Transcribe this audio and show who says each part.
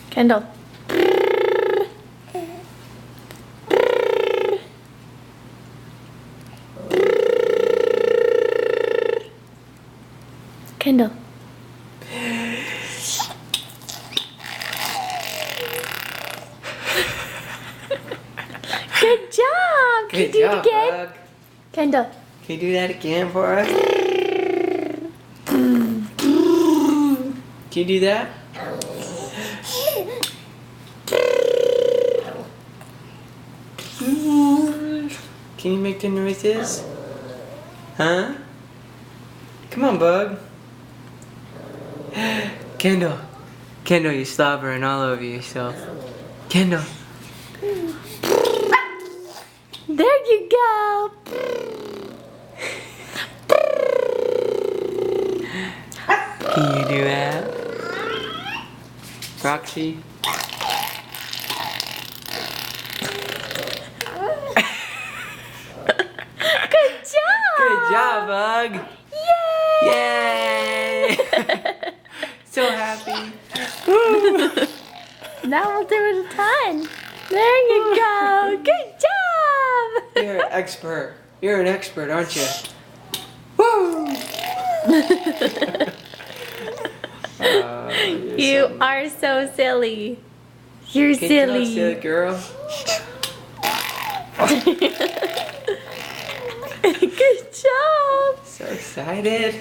Speaker 1: Kendall. Kendall. Good job. Can you do it again?
Speaker 2: Bug.
Speaker 1: Kendall.
Speaker 2: Can you do that again for us? Can you do that? Can you make the noises? Huh? Come on, Bug. Kendall. Kendall, you're slobbering all over yourself. Kendall.
Speaker 1: There you go.
Speaker 2: Can you do that? Roxy?
Speaker 1: Good job.
Speaker 2: Good job, Bug.
Speaker 1: Yay.
Speaker 2: Yay! So happy.
Speaker 1: Now we'll do it a ton. There you go. Good job.
Speaker 2: You're an expert. You're an expert, aren't you? Woo!
Speaker 1: You are so silly. You're
Speaker 2: Good
Speaker 1: silly.
Speaker 2: job, silly girl.
Speaker 1: Good job.
Speaker 2: So excited.